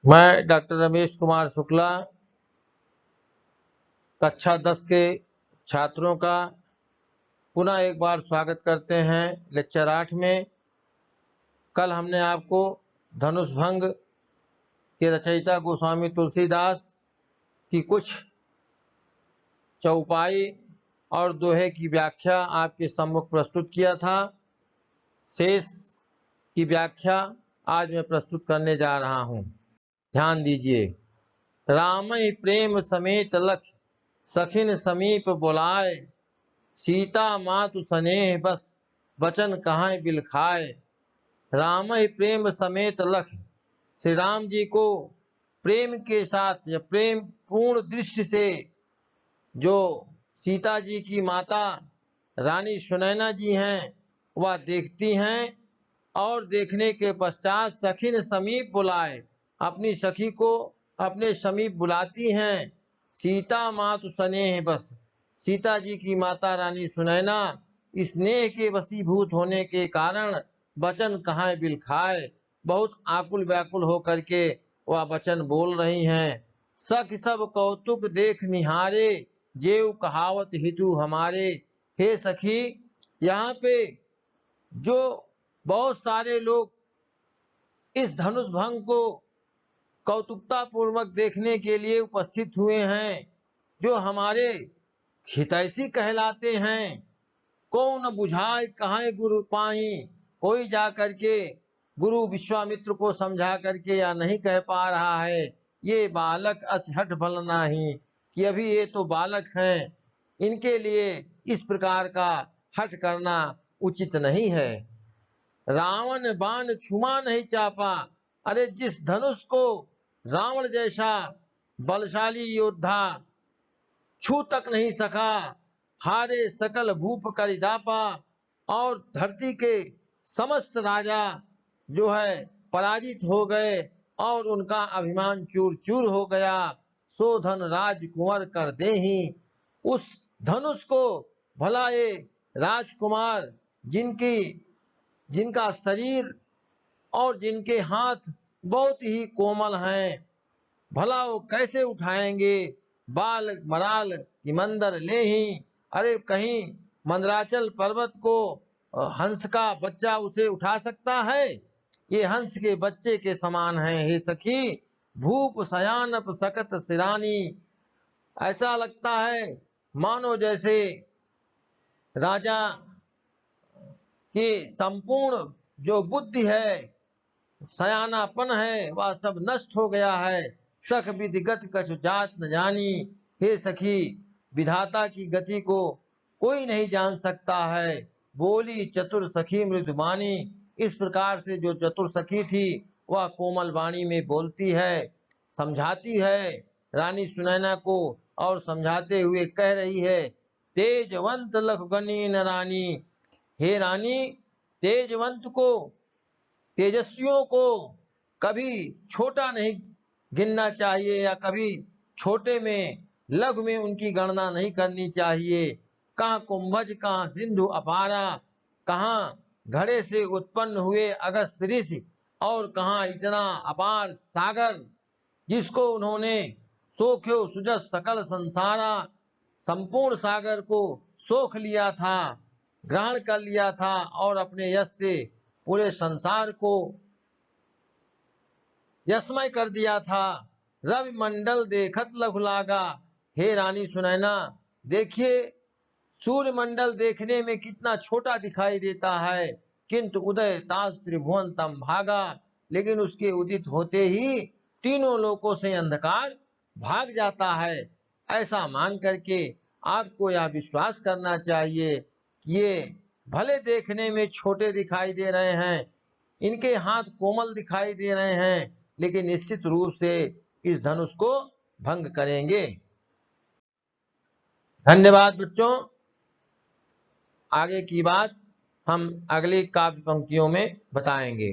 मैं डॉक्टर रमेश कुमार शुक्ला कक्षा 10 के छात्रों का पुनः एक बार स्वागत करते हैं लेक्चर 8 में। कल हमने आपको धनुष भंग के रचयिता गोस्वामी तुलसीदास की कुछ चौपाई और दोहे की व्याख्या आपके सम्मुख प्रस्तुत किया था। शेष की व्याख्या आज मैं प्रस्तुत करने जा रहा हूं। ध्यान दीजिए। रामई प्रेम समेत लख सखिन समीप बुलाए, सीता मातु स्नेह बस वचन कहाँ बिलखाए। राम ही प्रेम समेत लख, श्री राम जी को प्रेम के साथ या प्रेम पूर्ण दृष्टि से जो सीता जी की माता रानी सुनैना जी हैं वह देखती हैं और देखने के पश्चात सखिन समीप बुलाए, अपनी सखी को अपने समीप बुलाती हैं। सीता मातु स्नेह बस, सीता जी की माता रानी सुनैना स्नेह के वशीभूत होने के कारण वचन कहाँ बिलखाए, बहुत आकुल व्याकुल होकर के वह वचन बोल रही हैं। सख सब कौतुक देख निहारे, जेव कहावत हितु हमारे। हे सखी, यहाँ पे जो बहुत सारे लोग इस धनुष भंग को कौतुकता पूर्वक देखने के लिए उपस्थित हुए हैं, जो हमारे हितैषी कहलाते हैं। कौन बुझाए कहाँ गुरु पाई, कोई जा करके गुरु विश्वामित्र को समझा करके या नहीं कह पा रहा है ये बालक असहट भल नाही, कि अभी ये तो बालक हैं, इनके लिए इस प्रकार का हट करना उचित नहीं है। रावण बाण छुमा नहीं चापा, अरे जिस धनुष को रावण जैसा बलशाली योद्धा छू तक नहीं सका, हारे सकल भूप करिदापा, और धरती के समस्त राजा जो है पराजित हो गए और उनका अभिमान चूर चूर हो गया। सो धन राजकुमार कर देहि, उस धनुष को भला ये राजकुमार जिनका शरीर और जिनके हाथ बहुत ही कोमल हैं, भला वो कैसे उठाएंगे। बाल मराल की मंदर ले ही, अरे कहीं मंदराचल पर्वत को हंस का बच्चा उसे उठा सकता है? ये हंस के बच्चे के समान है। हे सखी, भूप सयानप सकत सिरानी, ऐसा लगता है मानो जैसे राजा की संपूर्ण जो बुद्धि है, सयानापन है, वह सब नष्ट हो गया है। सख विधिगत कछु जात न जानी, हे सखी, विधाता की गति को कोई नहीं जान सकता है। बोली चतुर सखी मृदुबानी, इस प्रकार से जो चतुर सखी थी वह कोमल वाणी में बोलती है, समझाती है रानी सुनैना को, और समझाते हुए कह रही है, तेजवंत लख गनी न रानी, हे रानी, तेजवंत को, तेजस्वियों को कभी छोटा नहीं गिनना चाहिए या कभी छोटे में लघु में उनकी गणना नहीं करनी चाहिए। कहाँ कुंभज, कहाँ सिंधु अपारा, कहाँ घड़े से उत्पन्न हुए अगस्त ऋषि, और कहाँ इतना अपार सागर जिसको उन्होंने सोख्यो सुजस सकल संसारा, संपूर्ण सागर को सोख लिया था, ग्रहण कर लिया था और अपने यश से पूरे संसार को यशमय कर दिया था। रवि मंडल देखत लघु लागा, हे रानी सुनैना, देखिए सूर्य मंडल देखने में कितना छोटा दिखाई देता है, किंतु उदय तास त्रिभुवन तम भागा, लेकिन उसके उदित होते ही तीनों लोकों से अंधकार भाग जाता है। ऐसा मान करके आपको यह विश्वास करना चाहिए कि ये भले देखने में छोटे दिखाई दे रहे हैं, इनके हाथ कोमल दिखाई दे रहे हैं, लेकिन निश्चित रूप से इस धनुष को भंग करेंगे। धन्यवाद बच्चों। आगे की बात हम अगली काव्य पंक्तियों में बताएंगे।